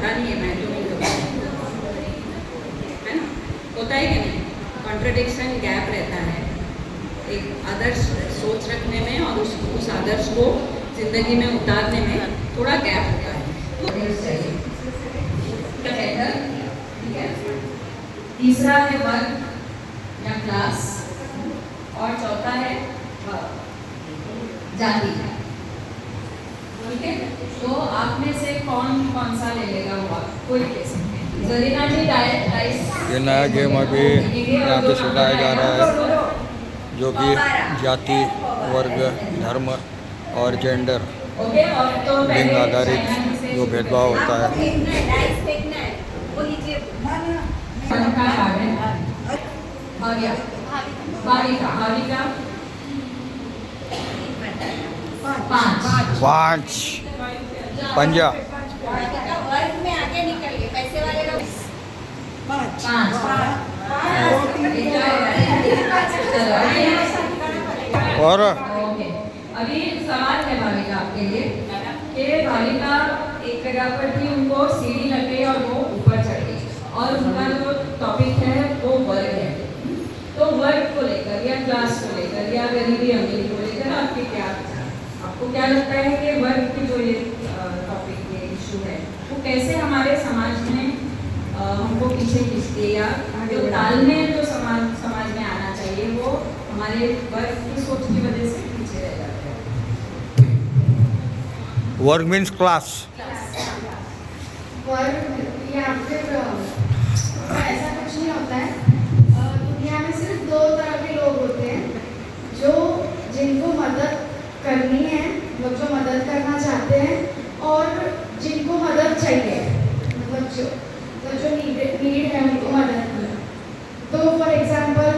पता नहीं है, मैं तो नहीं करूँगी, है ना? होता है कि नहीं? कॉन्ट्रडिक्शन, गैप रहता है एक आदर्श सोच रखने में और उस आदर्श को जिंदगी में उतारने में थोड़ा गैप होता है। ठीक है, तीसरा है वर्ग या क्लास, और चौथा है जाति। ठीक है, तो आप में से कौन कौन सा ले लेगा वो कोई ले सकते हैं। जरीना जी डाइस, ये नया गेम अभी यहाँ पे सिखाया जा रहा है, जो कि जाति, वर्ग, धर्म और जेंडर, लिंग आधारित जो भेदभाव होता है। पाँच पंजा वर्ग में आगे निकलिए, पैसे वाले लोग और अभी सवाल है भाविका आपके लिए कि भाविका एक जगह पर थी, उनको सीढ़ी लग गई और वो ऊपर चढ़ गई, और उनका जो टॉपिक है वो वर्ग है। तो वर्ग को लेकर या क्लास को लेकर या गरीबी अमीरी को लेकर आपके क्या, आपको क्या लगता है कि वर्ग की जो ये टॉपिक ये इशू है वो कैसे हमारे समाज में हमको पीछे खींचती है, या जो तालमेल जो समाज में आना चाहिए वो हमारे वर्ग की सोच की वजह से पीछे रह जाता है। वर्ग मीन्स क्लास। वर्ग या फिर ऐसा कुछ नहीं होता है। दुनिया में सिर्फ दो तरह के लोग होते हैं, जो जिनको मदद करनी है, मतलब जो मदद करना चाहते हैं, और जिनको मदद चाहिए, मतलब जो नीड है उनको मदद करना। तो फॉर एग्जांपल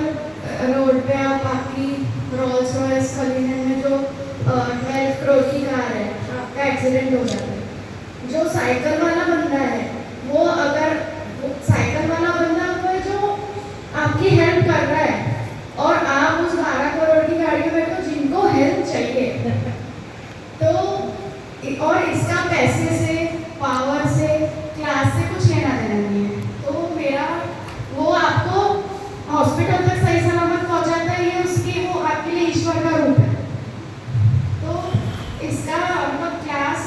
रोड पे आप आपकी रोल्स रॉयस खरीदने में जो 12 करोड़ की कार है, आपका एक्सीडेंट हो जाता है, जो साइकिल वाला बंदा है वो अगर साइकिल वाला बंदा वो जो आपकी हेल्प कर रहा है, और आप उस 12 करोड़ की गाड़ी में बैठो जिनको हेल्प चाहिए, तो और इसका पैसे से, पावर से, क्लास से कुछ लेना देना नहीं है। तो मेरा वो आपको हॉस्पिटल तक सही सलामत पहुंचाता है, ये उसकी वो आपके लिए ईश्वर का रूप है। तो इसका मतलब क्लास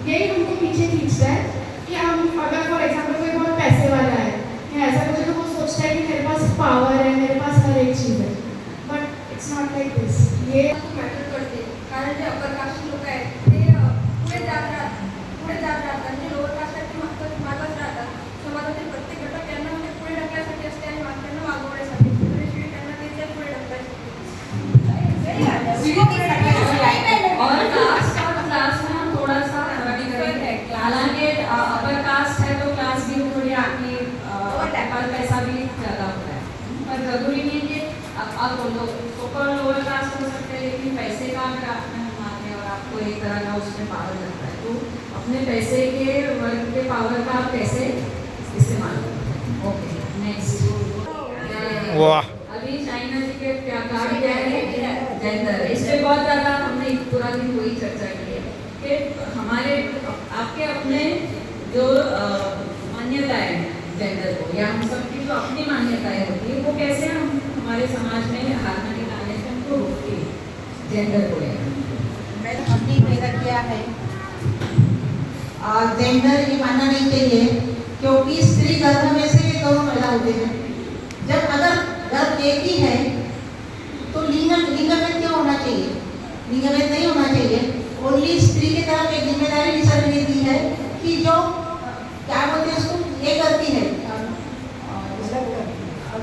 यही उनको पीछे खींचता है कि हम अगर फॉर एग्जाम्पल कोई बहुत पैसे वाला है या ऐसा कुछ, तो वो सोचता है कि मेरे पास पावर है, मेरे पास हर एक चीज़ है, but it's not like this. ये मॅटर करते, कारण जे अपर कास्ट लोक आहेत ते पुढे जात राहतात, जे लोअर कास्ट आहेत ते मागच राहतात. समाजातील प्रत्येक घटक त्यांना म्हणजे पुढे ढकलायसाठी असते आणि त्यांना मागवण्यासाठी, शिवाय त्यांना ते पुढे ढकलायसाठी. और कास्ट और क्लास में हम थोड़ा सा फर्क है। हालांकि अपर कास्ट है तो क्लास भी थोड़ी आपकी पर पैसा भी ज़्यादा होता है, पर जरूरी नहीं है कि आप बोलो सुपर लोअर कास्ट हो सकते हैं, लेकिन पैसे का अगर आप में मानते हैं और आपको एक तरह का उसमें पावर लगता है, तो अपने पैसे के वर्ग के पावर का आप कैसे इस्तेमाल करते हैं। Okay, next. वाह, अभी चाइना जी के क्या कार्ड क्या है, जेंडर। इस पे बहुत ज़्यादा हमने पूरा दिन वही चर्चा की है कि हमारे आपके अपने जो मान्यताएं हैं जेंडर को, या हम सबकी जो अपनी मान्यताएं होती है, वो कैसे हम हमारे समाज में हार्मनी लाने से उनको रोकती है जेंडर को लेकर। हमने पैदा किया है जेंडर ये मानना नहीं चाहिए, क्योंकि स्त्री गर्भ में से दोनों पैदा होते हैं। जब अगर गर्भ एक ही है तो लिंगभेद क्यों होना चाहिए? लिंगभेद नहीं होना चाहिए। ओनली स्त्री की तरफ एक जिम्मेदारी रिसर्विलिटी है कि जो क्या बोलते हैं उसको ये करती है,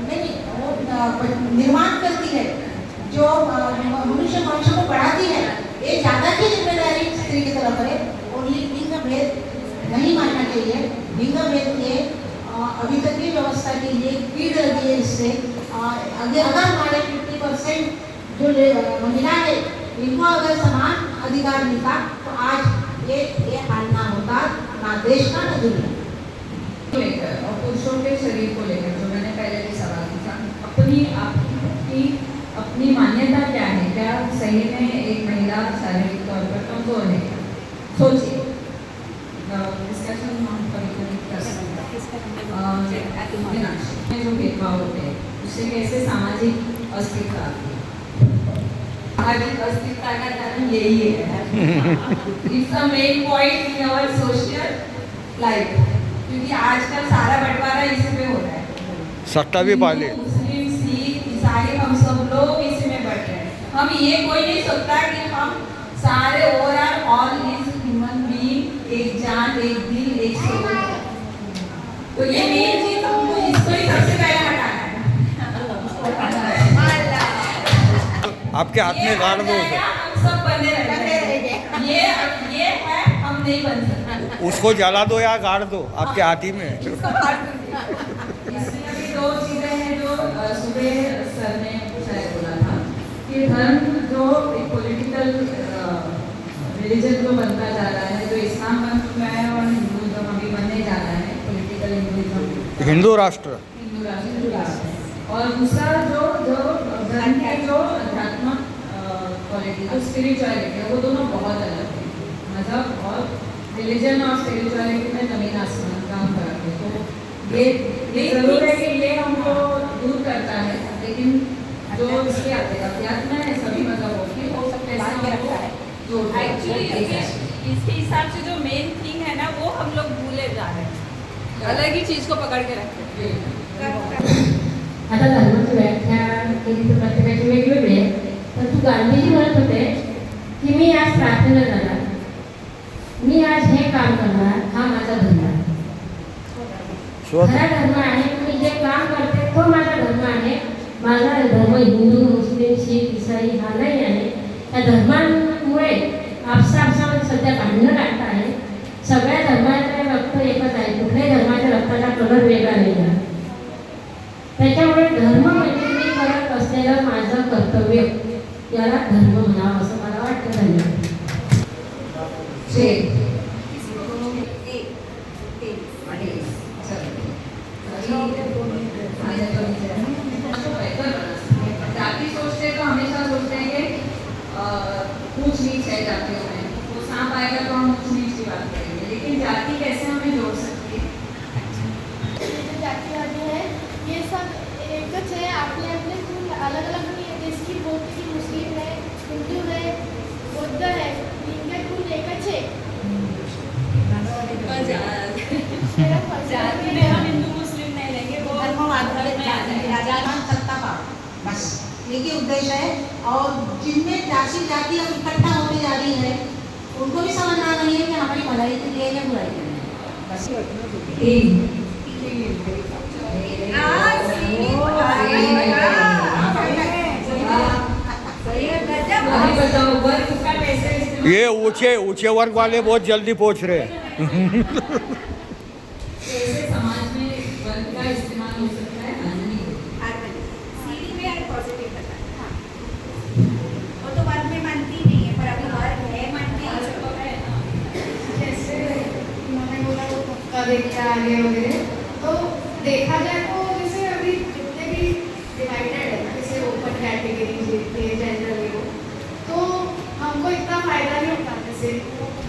नहीं वो निर्माण करती है, जो मनुष्य को बढ़ाती है, ये ज़्यादा की जिम्मेदारी स्त्री की तरफ है। ओनली लिंग भेद नहीं मानना चाहिए। लिंग भेद के अभी तक की व्यवस्था के लिए पीड़ लगी है। इससे अगर हमारे 50% जो महिला है इनको अगर समान अधिकार मिलता तो आज ये हाल ना होता, ना देश का ना दुनिया। लेकर और पुरुषों के शरीर को लेकर जो मैंने पहले भी सवाल पूछा, अपनी आपकी अपनी मान्यता क्या है? क्या सही में एक महिला शारीरिक तौर पर कमजोर है? सोचिए, डिस्कशन हम कभी में जो भेदभाव होते हैं उससे कैसे सामाजिक अस्तित्व आती है। सामाजिक अस्तित्व का कारण यही है। It's a main point in our social life, क्योंकि आजकल सारा बंटवारा इसी पे हो रहा है। सट्टा भी पाले। मुस्लिम, सिख, ईसाई, हम सब लोग इसी में बढ़ रहे हैं। हम ये कोई नहीं सोचता कि हम सारे overall all is human being, एक जान, एक दिल, एक सोल। तो ये मेन चीज हमको इसको ही सबसे पहले हटाना है। आपके हाथ में गाड़ दो उसे। हम सब बंदे रहेंगे। ये है, हम नहीं बन सकते। उसको जला दो या गाड़ दो आपके हाथी में। इसमें अभी दो चीजें हैं जो सुबह सर ने शायद बोला था कि धर्म जो एक पॉलिटिकल रिलीजन जो बनता जा रहा है, जो इस्लाम बन चुका है और हिंदुइज्म अभी बनने जा रहा है, पॉलिटिकल हिंदुइज्म, हिंदू राष्ट्र। और दूसरा जो धर्म के जो अध्यात्मक क्वालिटी, जो स्पिरिचुअलिटी है, वो दोनों बहुत अलग है। मजहब और रिलीजन और स्पिरिचुअलिटी में जमीन आसमान का फर्क है। तो ये जरूर है कि ये हमको दूर करता है, लेकिन जो इसके अध्यात्म है सभी मजहबों की हो सकते हैं एक्चुअली इसके हिसाब से जो मेन थिंग है ना, वो हम लोग भूले जा रहे हैं, अलग ही चीज को पकड़ के रखते हैं। आता धर्माची व्याख्या केली तर प्रत्येकाची वेगवेगळी आहे, परंतु गांधीजी म्हणत होते की मी आज प्रार्थना करणार, मी आज हे काम करणार, हा माझा धर्म आहे। खरा धर्म आहे, मी जे काम करते तो माझा धर्म आहे। माझा धर्म हिंदू, मुस्लिम, शीख, ईसाई हा नाही आहे। या धर्मांमुळे आपसामध्ये सध्या भांडणं लागत आहे। सगळ्या धर्माचे रक्त एकच आहे, कुठल्याही धर्माच्या रक्ताचा कलर वेगळा नाही आहे। त्याच्यामुळे धर्म म्हणजे मी करत असलेलं माझं कर्तव्य, याला धर्म म्हणावं असं मला वाटतं। धन्यवाद। जाति सोचते तो हमेशा सोचते हैं कि ऊंच नीच है जातियों में, वो सांप आएगा तो हम ऊंच नीच की बात करेंगे, लेकिन जाति कैसे हमें जोड़ सकती है? जातीवादी है, ये सब एकच है, आपले आपले खूप अलग अलग नहीं है। जिसकी बोलते की मुस्लिम है, हिंदू है, बौद्ध है, इनके खूप एकच है। जाति में हम हिंदू मुस्लिम नहीं लेंगे, वो धर्मवाद सत्ता पाओ, बस यही उद्देश्य है। और जिनमें जाति जाति अब इकट्ठा होती जा रही है, उनको भी समझना नहीं है कि हमारी भलाई के लिए या बुराई के लिए, बस अभी बताओ वर्ग का कैसे इस्तेमाल, ये ऊंचे वर्ग वाले बहुत जल्दी पहुंच रहे हैं। कैसे समाज में वर्ग का इस्तेमाल हो सकता है? सीढ़ी में पॉजिटिव बताया, वो तो वर्ग में मानती नहीं है, पर अभी वर्ग है मानती है। जैसे उन्होंने बोला वो पक्का देख के आगे वगैरह, तो देखा जाए तो जैसे अभी जितने भी डिवाइडेड है, जैसे ओपन कैटेगरी के जनरल में हो, तो हमको इतना फायदा नहीं होता जैसे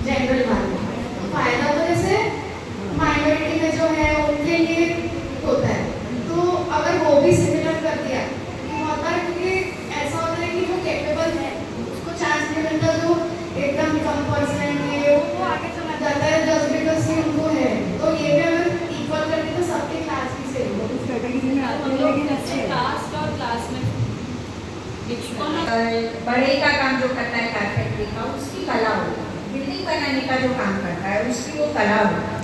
जनरल वाले। तो फायदा तो जैसे माइनॉरिटी में जो है उनके लिए होता है। तो अगर वो भी सिमिलर कर दिया कि होता है, क्योंकि ऐसा होता है कि जो कैपेबल है उसको चांस नहीं मिलता, जो एकदम कम परसेंट है वो आगे चला जाता है जस्ट बिकॉज कि उनको है। तो ये भी अगर इक्वल करके तो सबके क्लास की से कास्ट और क्लास में बड़े का काम जो करता है कारपेंटरी का, उसकी कला होती है। बिल्डिंग बनाने का जो काम करता है उसकी वो कला होती है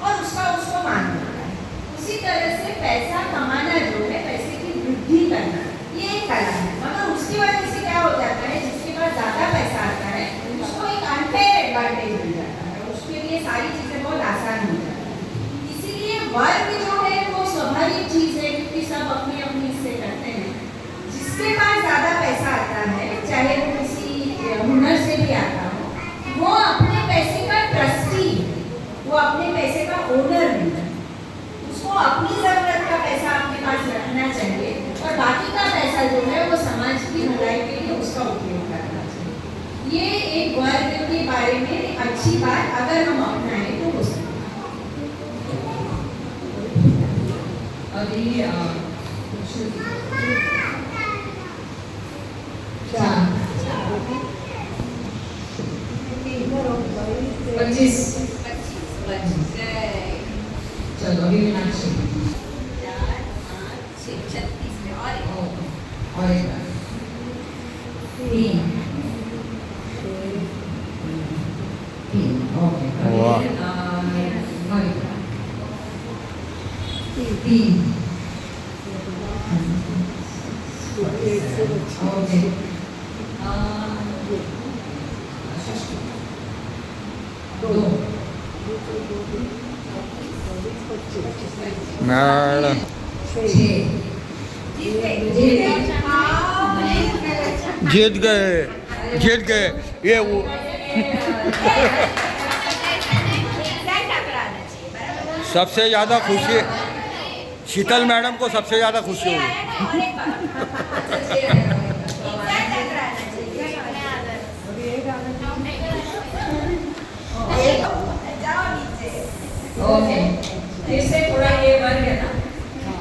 और उसका उसको मान होता है। उसी तरह से पैसा कमाना जो है, पैसे की वृद्धि करना, ये एक कला है। मगर उसकी वजह से क्या हो जाता है, जिसके पास ज़्यादा पैसा आता है उसको एक अनफेयर एडवांटेज मिल जाता है, उसके लिए सारी चीज़ें बहुत आसान हो जाती है। इसीलिए वर्ग जो है वो स्वाभाविक चीज़ है, क्योंकि सब अपनी अपनी इससे करते हैं। जिसके पास ज़्यादा पैसा आता है, चाहे वो किसी हुनर से भी आता हो, वो अपने पैसे का ट्रस्टी, वो अपने पैसे का ओनर नहीं है। उसको अपनी ज़रूरत का पैसा अपने पास रखना चाहिए और बाकी का पैसा जो है वो समाज की भलाई के लिए उसका उपयोग करना चाहिए। ये एक वर्ग के बारे में अच्छी बात अगर हम अपनाएं तो हो सकता है। अभी पच्चीस चलो अभी मीनाक्षी और एक बार तीन ओके वाह। तीन ओके दो मैडम जीत गए ये वो सबसे ज़्यादा खुशी शीतल मैडम को सबसे ज़्यादा खुशी हुई। ओके फिर से थोड़ा ये वर्ग है ना,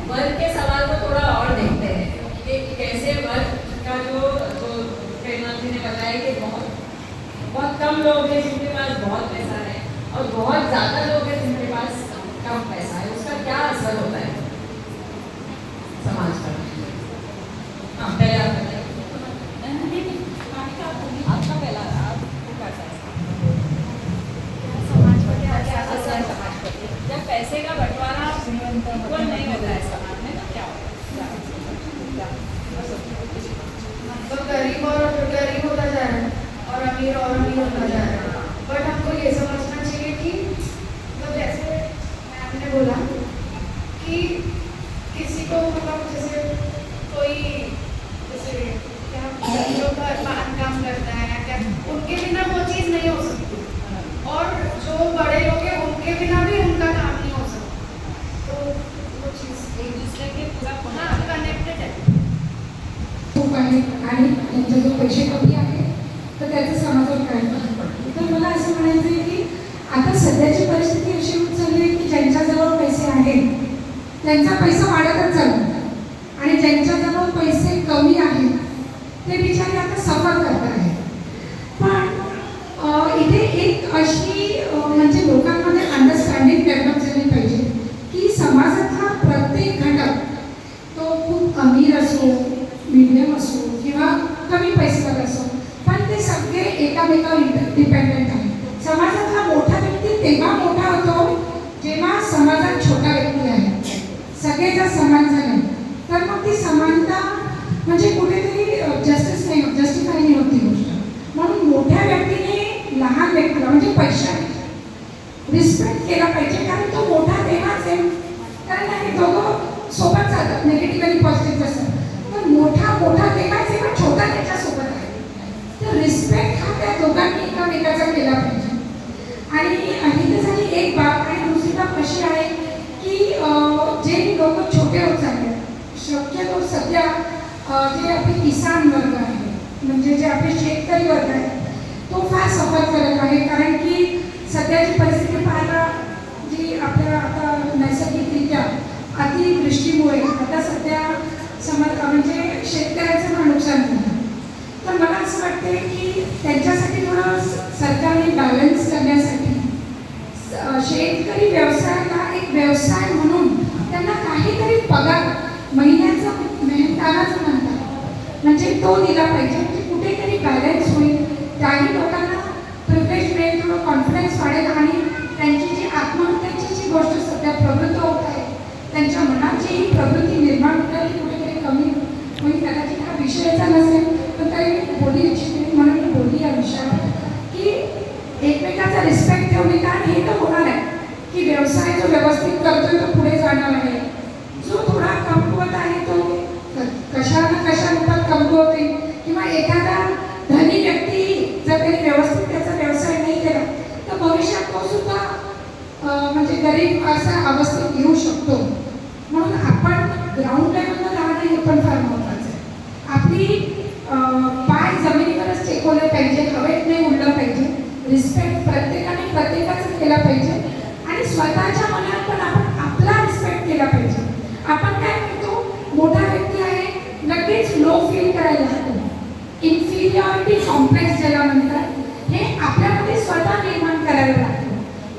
वर्ग के सवाल को थोड़ा और देखते हैं कि कैसे वर्ग का जो प्रेरणा जी ने बताया कि बहुत कम लोग हैं जिनके पास बहुत पैसा है और बहुत ज़्यादा लोग हैं जिनके पास कम पैसा है, उसका क्या असर होता है समाज पर? हाँ पहले आप बताइए। आपका पहला आपको क्या समाज पर क्या असर असर है? समाज पर जब पैसे का बंटवारा इक्वल नहीं होता है समाज में तो क्या होता है? तो गरीब और गरीब होता जा रहा है और अमीर होता जा रहा है। बट हमको ये समझना चाहिए कि मतलब जैसे मैम ने बोला कि किसी को मतलब जैसे कोई जैसे क्या जो काम करता है क्या उनके बिना वो चीज़ नहीं हो सकती और जो बड़े लोग हैं उनके बिना भी उनका काम नहीं हो सकता। तो वो चीज़ एक दूसरे के पूरा हाँ कनेक्टेड है। खूप आहे आणि त्यांचे जो पैसे कमी आहे तर त्याचं समाजावर काय फरक पडतो. तर मला असं म्हणायचं आहे की आता सध्याची परिस्थिती अशी होत चालली आहे की ज्यांच्याजवळ पैसे आहेत त्यांचा पैसा वाढतच चालला आणि ज्यांच्याजवळ पैसे कमी आहेत ते बिचारे आता सफर करत आहेत. पण इथे एक अशी म्हणजे लोकांमध्ये अंडरस्टँडिंग डेव्हलप झाली पाहिजे की समाजातला प्रत्येक घटक तो खूप अमीर असो मीडियम असो किंवा कमी पैसेवाला असो पण ते सगळे एकामेकावर डिपेंडेंट आहे. समाजातला मोठा व्यक्ती तेव्हा मोठा होतो जेव्हा समाजात छोटा व्यक्ती आहे. सगळे जर समान झाले तर मग ती समानता म्हणजे कुठेतरी जस्टिफाय नाही होती गोष्ट. म्हणून मोठ्या व्यक्तीने लहान व्यक्तीला म्हणजे पैशाने रिस्पेक्ट केला पाहिजे कारण तो मोठा तेव्हाच आहे कारण हे दोघं सोबत चालतात निगेटिव्ह आणि पॉझिटिव्ह असतात. पण मोठा तेव्हाच आहे पण छोटा त्याच्यासोबत आहे. तर रिस्पेक्ट हा त्या दोघांनी एकामेकाचा केला पाहिजे. आणि इथे झाली एक बाब आणि दुसरी बाब अशी आहे की जे लोक छोटे होत चालले शक्यतो सध्या जे आपले किसान वर्ग आहे म्हणजे जे आपले शेतकरी वर्ग आहे तो फार सफर करत आहे कारण की सध्याची परिस्थिती पाहता जी आपल्या आता नैसर्गिकरित्या अतिवृष्टीमुळे आता सध्या म्हणजे शेतकऱ्याचं पण नुकसान झालं. तर मला असं वाटते की त्यांच्यासाठी थोडं सरकारने बॅलन्स करण्यासाठी शेतकरी व्यवसायाला एक व्यवसाय म्हणून त्यांना काहीतरी पगार महिन्याचा मेहनतानाच म्हणतात म्हणजे तो दिला पाहिजे म्हणजे कुठेतरी बॅलन्स होईल. त्याही लोकांना प्रिव्हिलेज मिळेल थोडं कॉन्फिडन्स वाढेल आणि त्यांची जी आत्महत्याची जी गोष्ट सध्या प्रवृत्त होत आहे त्यांच्या मनात जी प्रवृत्ती निर्माण होत आहे कुठेतरी कमी होईल. कदाचित हा विषयाचा नसेल पण तरी बोलू इच्छिते म्हणून मी बोलली या विषयावर की एकमेकाचा रिस्पेक्ट ठेवणे कारण हे तर होणार आहे की व्यवसाय जो व्यवस्थित करतोय तो पुढे जाणार आहे. जो थोडा कमकुवत आहे तो कशा ना कशा रूपात कमकुवत होईल किंवा एखादा धनी व्यक्ती जर त्यांनी व्यवस्थित त्याचा व्यवसाय नाही केला तर भविष्यात तो सुद्धा म्हणजे गरीब असा अवस्थेत येऊ शकतो. म्हणून आपण ग्राउंड लेवलला राहणं हे पण फार महत्त्वाचं आहे. आपली पाय जमिनीवरच टेकवले पाहिजे हवेत नाही उडलं पाहिजे. रिस्पेक्ट प्रत्येकाने प्रत्येकाचा केला पाहिजे आणि स्वतःच्या मनात पण आपण आपला रिस्पेक्ट केला पाहिजे. आपण करायला लागतं. इन्फिरियरिटी कॉम्प्लेक्स ज्याला म्हणतात हे आपल्यामध्ये स्वतः निर्माण करायला लागतं.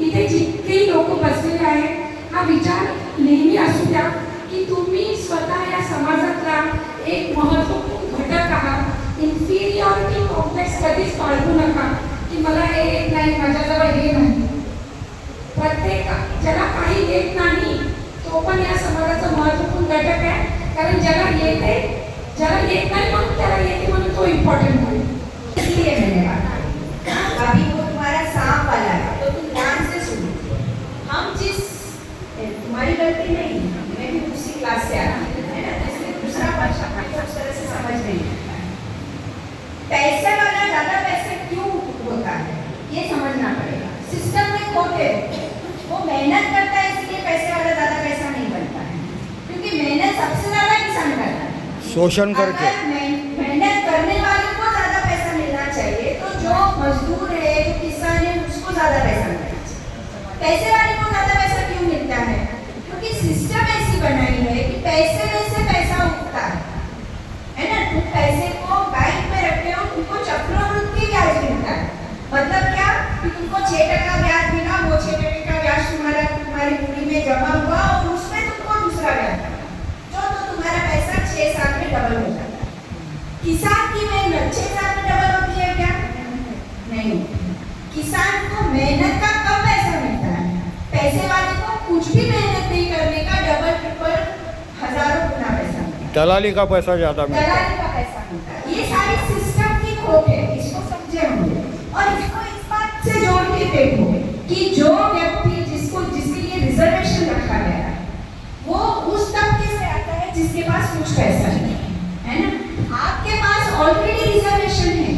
इथे जितके लोक बसलेले आहेत हा विचार नेहमी असू द्या की तुम्ही स्वतः या समाजातला एक महत्त्वपूर्ण घटक आहात. इन्फिरियरिटी कॉम्प्लेक्स कधीच बाळगू नका की मला हे येत नाही, माझ्याजवळ हे नाही. प्रत्येक ज्याला काही येत नाही तो पण या समाजाचा महत्त्वपूर्ण घटक आहे. कारण ज्याला येते, ज्याला येत नाही म्हणून त्याला येते म्हणून तो इम्पॉर्टंट होईल. इसलिए मैंने बात अभी वो तुम्हारा सांप वाला है तो तुम ध्यान से सुनो. हम जिस तुम्हारी गलती नहीं, मैं भी दूसरी क्लास से आती हूँ, है ना, इसलिए दूसरा पक्ष आपको उस तरह से समझ नहीं आता है. पैसे वाला ज्यादा पैसे क्यों होता है ये समझना पड़ेगा. सिस्टम में खोट है, वो मेहनत करता है इसलिए पैसे वाला ज्यादा पैसा नहीं बनता है, क्योंकि मेहनत सबसे ज्यादा किसान करता है. शोषण करके अगर मेहनत करने वाले को ज्यादा पैसा मिलना चाहिए तो जो मजदूर है, जो किसान है, उसको ज्यादा पैसा मिलना चाहिए. पैसे वाले को ज्यादा पैसा क्यों मिलता है? क्योंकि सिस्टम ऐसी बनाई है कि पैसे में से पैसा उठता है ना. तुम पैसे को बैंक में रखते हो, तुमको चक्रवृद्धि ब्याज मिलता है. मतलब क्या कि तुमको 6% ब्याज मिला, वो 6% का ब्याज तुम्हारी पूरी में जमा हुआ और उसमें तुमको दूसरा ब्याज मिला, जो तो तुम्हारा पैसा 6 साल में डबल हो जाता है. किसान की मेहनत 6 साल में डबल होती है क्या? नहीं. किसान को मेहनत का कम पैसा मिलता है, पैसे वाले को कुछ भी मेहनत नहीं करने का डबल ट्रिपल हजारों गुना पैसा मिलता है. दलाली का पैसा ज़्यादा मिलता है. दलाली का पैसा मिलता है. ये सारी सिस्टम की खोट है, इसको समझे होंगे. और इसको इस बात से जोड़ के देखो कि जो व्यक्ति जिसके लिए रिजर्वेशन रखा गया है वो उस तबके से आता है जिसके पास कुछ पैसा नहीं है ना. आपके पास ऑलरेडी रिजर्वेशन है,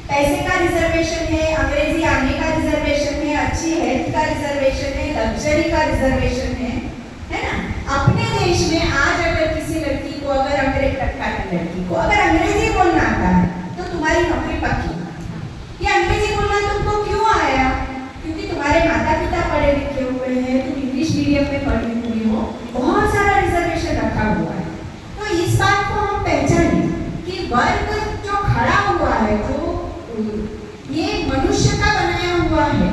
पैसे का रिजर्वेशन है, अंग्रेजी आने का रिजर्वेशन है, अच्छी हेल्थ का रिजर्वेशन है, लग्जरी का रिजर्वेशन है ना. अपने देश में आज अगर किसी लड़की को, अगर अंग्रेजी टक्का की लड़की को अगर अंग्रेजी बोलना आता है तो तुम्हारी नौकरी पक्की. ये अंग्रेजी बोलना तुमको क्यों आया? क्योंकि तुम्हारे माता पिता पढ़े लिखे हुए हैं, तुम इंग्लिश मीडियम में पढ़ी हुई हो, बहुत सारा रिजर्वेशन रखा हुआ है. तो इस बात को हम पहचानें कि वर्ग जो खड़ा हुआ है, जो ये मनुष्य का बनाया हुआ है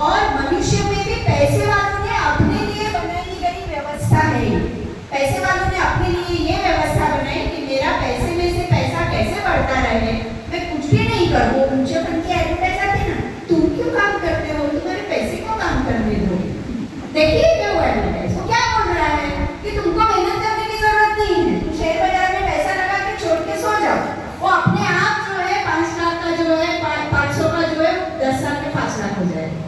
और मनुष्य में भी पैसे वालों ने अपने लिए बनाई गई व्यवस्था है. पैसे वालों ने अपने लिए ये व्यवस्था बनाई कि मेरा पैसे में से पैसा कैसे बढ़ता रहे, मैं कुछ भी नहीं करूँ. ऊंचे बन के एडवर्टाइज आते ना, तुम क्यों काम करते हो, तुम्हारे पैसे को काम करने दो. देखिए क्या वो एडवर्टाइज वो क्या बोल रहा है कि तुमको मेहनत करने की जरूरत नहीं है, तुम शेयर बाजार में पैसा लगा के छोड़ के सो जाओ. वो अपने आप जो है 5 लाख का जो है 500 का जो है 10 साल में 5 लाख हो जाएगा.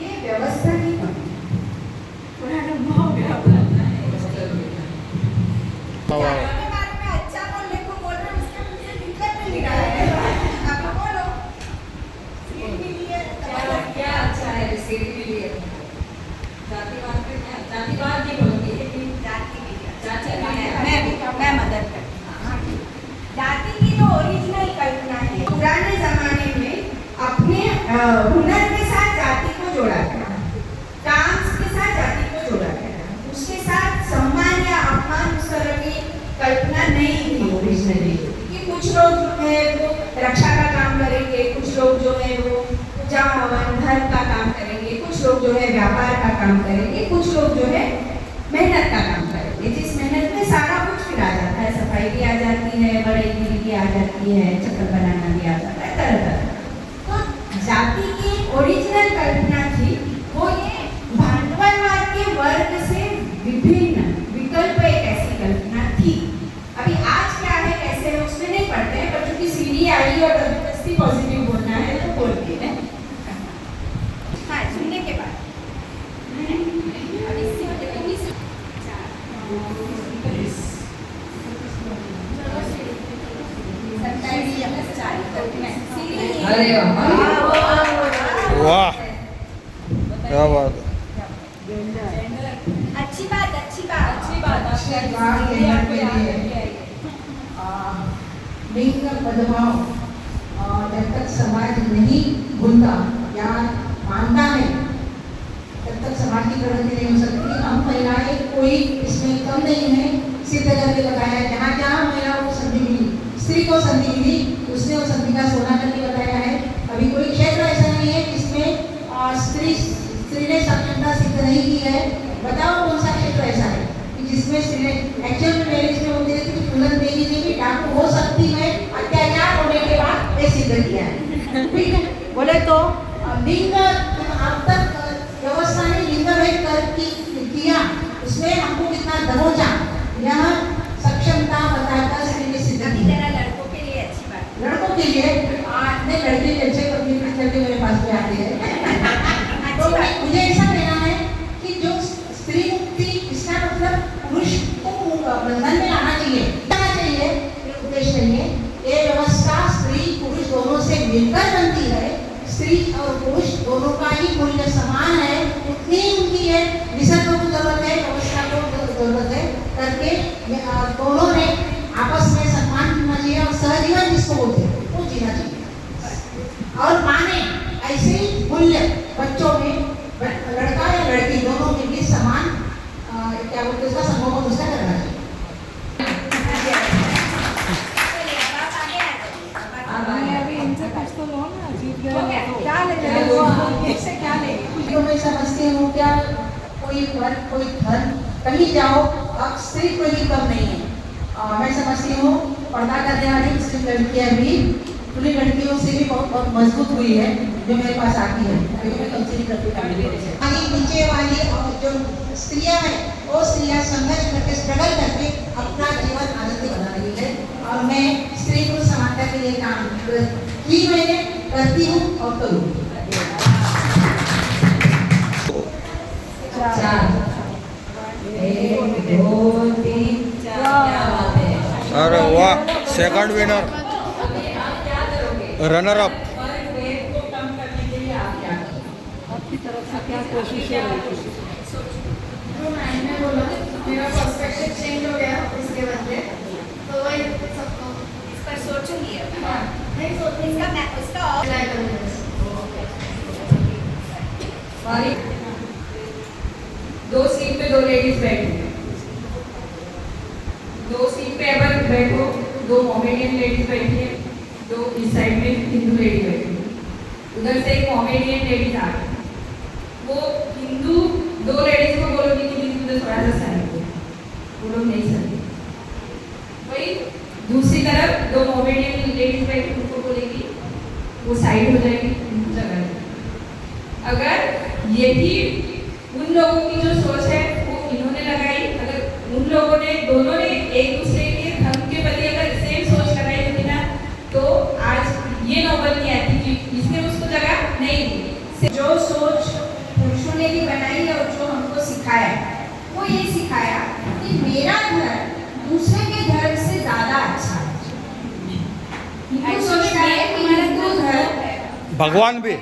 ये व्यवस्था की कमी है. पूरा अनुभव हो गया अपना है. अपने बारे में अच्छा बोलने को बोल रहे हो, उसके मुझे दिक्कत नहीं रहा है. आप बोलो सीट के लिए क्या अच्छा है सीट के लिए? जातिवाद पे क्या? जातिवाद नहीं बोलती है कि जाति की जाति मैं मदद करती हूँ. जाति की जो ओरिजिनल कल्पना है, पुराने जमाने में अपने हुनर के साथ जाति को जोड़ा गया, काम के साथ जाति को जोड़ा गया, उसके साथ सम्मान या अपमान उस तरह की कल्पना नहीं थी ओरिजिनली. कि कुछ लोग जो है वो रक्षा का काम करेंगे, कुछ लोग जो है वो पूजा हवन धर्म का काम करेंगे, कुछ लोग जो है व्यापार का काम करेंगे, कुछ लोग जो है मेहनत का काम करेंगे, जिस मेहनत में सारा कुछ फिर आ जाता है. सफाई भी आ जाती है, बढ़ईगिरी भी आ जाती है, चप्पल बनाना भी आ जाता है, तरह तरह. तो जाति की ओरिजिनल कल्पना थी वो ये भांडवलवाद के वर्ग से विभिन्न विकल्प एक ऐसी कल्पना थी. अभी आज क्या है कैसे है उसमें नहीं पढ़ते हैं, पर चूंकि सीढ़ी आई और जबरदस्ती पॉजिटिव बोलना है तो बोलते हैं. हाँ, सुनने के बाद अरे वाह क्या बात है. अच्छी बात लिंग बदलाव जब तक समाज नहीं भूलता या मानता है तब तक समाज की प्रगति नहीं हो सकती. हम महिलाएं कोई इसमें कम नहीं है, सिद्ध करके बताया जहाँ जहाँ महिलाओं को संधि मिली स्त्री वो संधि मिली, उसने वो संधि का सोना करके बताया है। अभी कोई क्षेत्र ऐसा नहीं है जिसमें स्त्री ने सक्षमता सिद्ध नहीं की है। बताओ कौन सा क्षेत्र ऐसा है कि जिसमें स्त्री ने एक्चुअल मैरिज में होते थे कि दुल्हन देवी ने भी डाकू हो सकती है, अत्याचार होने के बाद ये सिद्ध किया है। ठीक है, बोले तो लिंग अब तक व्यवस्था ने लिंग भेद किया, उसमें हमको कितना दबोचा, यह सक्षमता बताकर स्त्री ने सिद्ध किया। लड़कों के लिए अच्छी बात, लड़कों के लिए नहीं, लड़के भी अच्छे कंप्लीट करके मेरे पास भी आते हैं। तो मुझे ऐसा कहना है कि जो स्त्री मुक्ति, इसका मतलब पुरुष को बंधन में लाना चाहिए, ये उद्देश्य नहीं है। ये व्यवस्था स्त्री पुरुष दोनों से मिलकर बनती है। स्त्री और पुरुष दोनों का ही मूल्य समान है, उतनी उनकी है, निसर्ग को जरूरत है, व्यवस्था को जरूरत है, करके दोनों ने आपस में सम्मान करना चाहिए और सहजीवन जिसको बोलते हैं वो जीना चाहिए। और माने ऐसे ही मूल्य बच्चों में लड़का या लड़की दोनों के बीच समान क्या बोलते हैं उसका संभव उसका करना चाहिए। अभी इनसे कुछ तो लो ना, जीत गए तो क्या ले इससे क्या लेंगे? तो मैं समझती हूँ क्या कोई वर्ग कोई धर्म कहीं जाओ अब स्त्री कोई भी कम नहीं है। मैं समझती हूँ पर्दा करने वाली मुस्लिम लड़कियाँ भी पूरी लड़कियों से भी बहुत मजबूत हुई है जो मेरे पास आती है। अभी मैं कंसिडर करती नीचे वाली और जो स्त्रियाँ हैं वो स्त्रियाँ संघर्ष करके स्ट्रगल करके अपना जीवन आनंद बना रही है। और मैं स्त्री पुरुष समानता के लिए काम की मैंने करती हूँ और करूँगी। अरे वाह, सेकंड विनर, रनर अप। जो मैंने बोला मेरा पर्सपेक्टिव चेंज हो गया इसके बदले, तो वही सबको इस पर सोचूंगी अब। हाँ नहीं सोचने इसका मैं उसका और अप्लाई करूँगा। दो सीट पे दो लेडीज बैठी हैं, दो सीट पे अगर बैठो दो मोमेडियन लेडीज बैठी है, दो इस साइड में हिंदू लेडी बैठी है, उधर से एक मोमेडियन लेडीज आ गई। वो हिंदू दो लेडीज को बोलोगी कि हिंदू तो थोड़ा सा साइड है, वो लोग नहीं सकते। वही दूसरी तरफ दो मोमेडियन लेडीज बैठी, उनको बोलेगी वो साइड हो जाएगी, उनको जगह देगी। अगर यही उन लोगों की जो सोच है वो इन्होंने लगाई, अगर उन लोगों ने दोनों ने एक दूसरे के धर्म के प्रति अगर सेम सोच लगाई होती ना, तो आज ये नौबत नहीं आती कि इसने उसको जगह नहीं दी। जो सोच पुरुषों ने भी बनाई है और जो हमको सिखाया वो ये सिखाया कि मेरा धर्म दूसरे के धर्म से ज्यादा अच्छा है। हिंदू सोचता है कि हिंदू धर्म भगवान भी,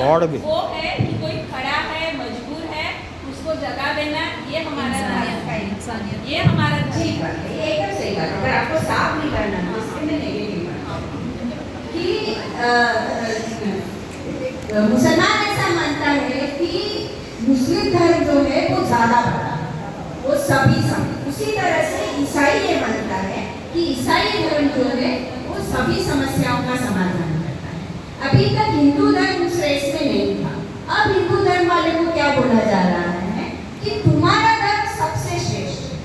गॉड भी। वो है कि कोई खड़ा है, मजबूर है, उसको जगह देना, ये हमारा धर्म है, इंसानियत, ये हमारा ठीक धर्म बात है, ये एकदम सही बात है। अगर आपको साफ नहीं करना तो इसके में नेगेटिव कि मुसलमान ऐसा मानता है कि मुस्लिम धर्म जो है वो ज्यादा बड़ा है, वो सभी सम। उसी तरह से ईसाई ये मानता है कि ईसाई धर्म जो है वो सभी समस्याओं का समाधान करता है। अभी तक हिंदू धर्म उस रेस में नहीं था। अब हिंदू धर्म वाले को क्या बोला जा रहा है कि तुम्हारा धर्म सबसे श्रेष्ठ है,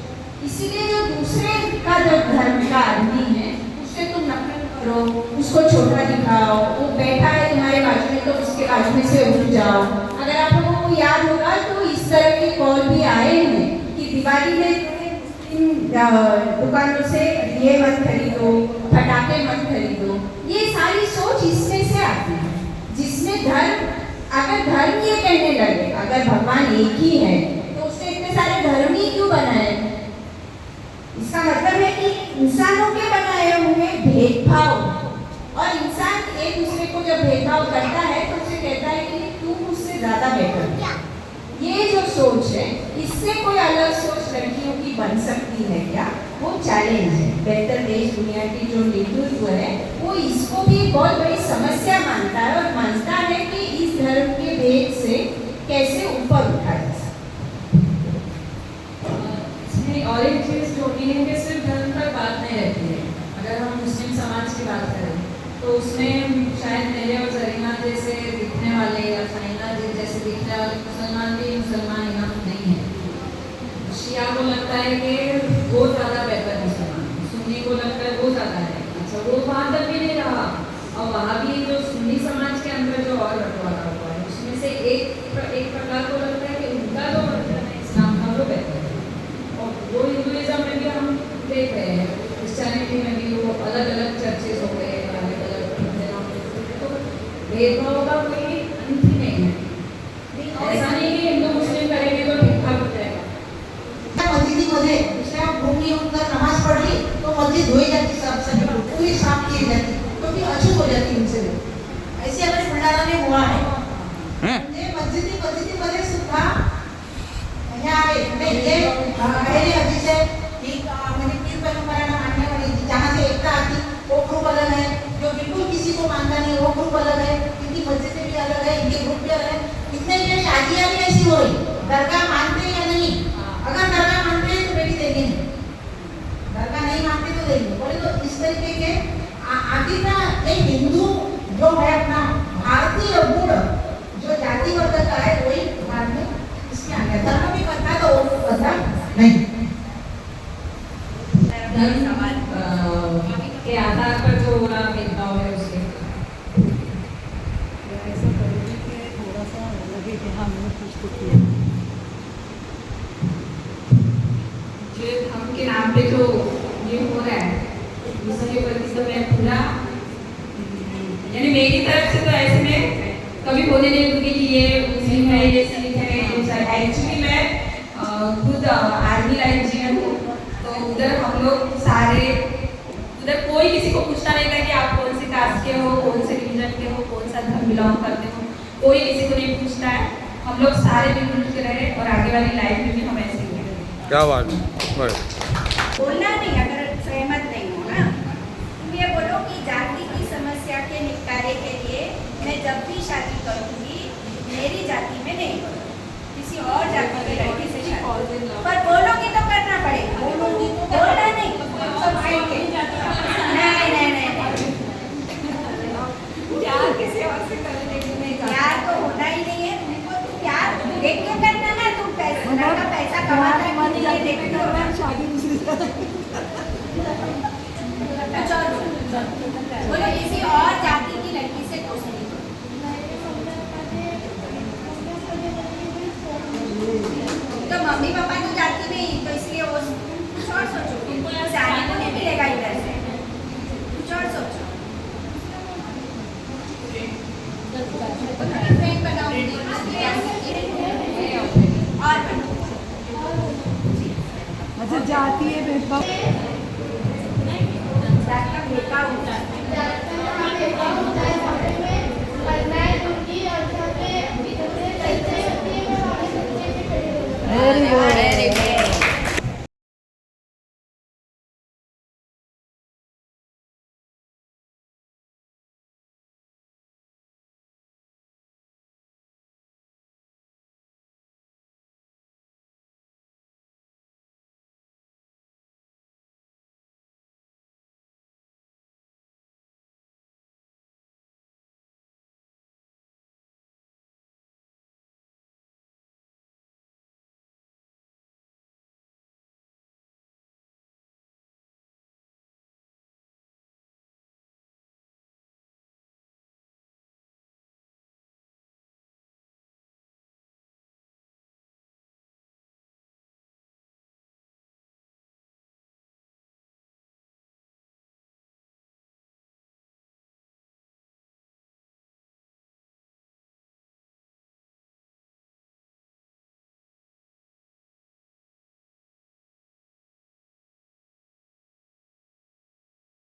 इसीलिए जो दूसरे का जो धर्म का आदमी है उससे तुम नफरत करो, उसको छोटा दिखाओ, वो बैठा है तुम्हारे बाजू में तो उसके बाजू में से उठ जाओ। अगर आप लोगों को याद होगा तो इस तरह के कॉल भी आए हैं कि दिवाली में दुकानों से ये मत खरीदो, पटाखे मत खरीदो। ये सारी सोच इसमें से आती है, जिसमें धर्म, अगर धर्म ये कहने लगे अगर भगवान एक ही है तो उसने इतने सारे धर्म ही क्यों बनाए? इसका मतलब है कि इंसानों के बनाए हुए भेदभाव, और इंसान एक दूसरे को जब भेदभाव करता है तो उसे कहता है कि तू मुझसे ज्यादा बेहतर है। ये जो सोच है, इससे कोई अलग सोच लड़कियों की बन सकती है क्या? वो चैलेंज है। बेहतर देश दुनिया की जो नेतृत्व है वो इसको भी बहुत बड़ी समस्या मानता है और मानता है कि इस धर्म के भेद से कैसे ऊपर उठा जा सकता है। और एक चीज जो होती है कि सिर्फ धर्म पर बात नहीं रहती है। अगर हम तो उसमें शायद मेरे और जरीना जैसे दिखने वाले या साइना जैसे दिखने वाले मुसलमान भी मुसलमान इनाफ नहीं है। शिया को लगता है कि वो ज़्यादा बेहतर मुसलमान, सुन्नी को लगता है वो ज़्यादा है। अच्छा, वो वहाँ तक भी नहीं रहा, और वहाँ भी जो सुन्नी समाज के अंदर जो और बंटवारा हुआ है उसमें से एक प्रकार को लगता है कि उनका जो वर्जन है इस्लाम का वो बेहतर है, और वो हिंदुइज्म में भी हम देख रहे हैं, क्रिश्चियनिटी में भी वो अलग अलग चर्चेज हो गए, अलग अलग तो भेदभाव का कोई अंत ही नहीं है। ऐसा नहीं कि हिंदू मुस्लिम करेंगे तो ठीक ठाक हो जाएगा। मस्जिदीमध्ये दुसऱ्या भूमी येऊन जर नमाज पढ़ली तो मस्जिद धोई जाती, सब सभी पूरी साफ की जाती, क्योंकि अछूत हो जाती उनसे। ऐसे हमारे भंडारा में हुआ है। म्हणजे मस्जिदीमध्ये सुद्धा हे आहे, हे अतिशय ही म्हणजे पीर परंपरा मानने वाली, जहाँ से एकता आती वो ग्रुप अलग है, जो बिल्कुल किसी को मानता नहीं वो ग्रुप अलग है, इनकी मस्जिदें भी अलग है, इनके ग्रुप भी अलग है। इतने ये शादियाँ भी ऐसी हो रही, दरगाह मानते या नहीं, अगर दरगाह मानते हैं तो बेटी देंगे नहीं, दरगाह नहीं मानते तो देंगे। बोले तो इस तरीके के आखिर ना एक हिंदू जो है अपना भारतीय मूल जो जाति वर्ग का है वही बाद में इसमें आ गया। धर्म भी बनता है तो वो बनता नहीं। धर्म के आधार पर जो हो रहा भेदभाव है उसके ऐसा करोगे कि थोड़ा सा लगे कि हाँ मैंने कुछ तो किया। जो धर्म के नाम पे जो ये हो रहा है उसके प्रति तो मैं पूरा, यानी मेरी तरफ से तो ऐसे में कभी बोलने नहीं दूंगी कि ये मुस्लिम है, ये सिख है, एक्चुअली मैं खुद आर्मी लाइफ जी हूँ, तो उधर हम लोग सारे, उधर कोई किसी को पूछता नहीं था कि आप कौन सी कास्ट के हो, कौन से रिलीजन के हो, कौन सा धर्म बिलोंग करते हो, कोई किसी को नहीं पूछता है। हम लोग सारे मिलजुल के रहे और आगे वाली लाइफ में भी हम ऐसे ही रहेंगे। क्या बात है। बोलना नहीं, अगर सहमत नहीं हो ना, तुम ये बोलो कि जाति की समस्या के निपटारे के लिए मैं जब भी शादी करूंगी मेरी जाति में नहीं करूंगी, किसी और जाति की लड़की से शादी, पर बोलोगी तो करना पड़ेगा, बोलना नहीं सब साइड के। नहीं प्यार किसी और से करने की नहीं, प्यार तो होना ही नहीं है तुमको, तुम प्यार देख के करना ना, तुम पैसा कमाता है कि नहीं देख के होना। शादी दूसरी बोलो किसी और जाति की लड़की से कुछ नहीं, तो मम्मी पापा की जाति में ही, तो इसलिए वो कुछ और सोचो, शादी को नहीं मिलेगा इधर से, कुछ और सोचो। फ्रेंड बनाओ और बनाओ। अच्छा, जाति है भेदभाव, जात का भेदभाव होता है। Very good.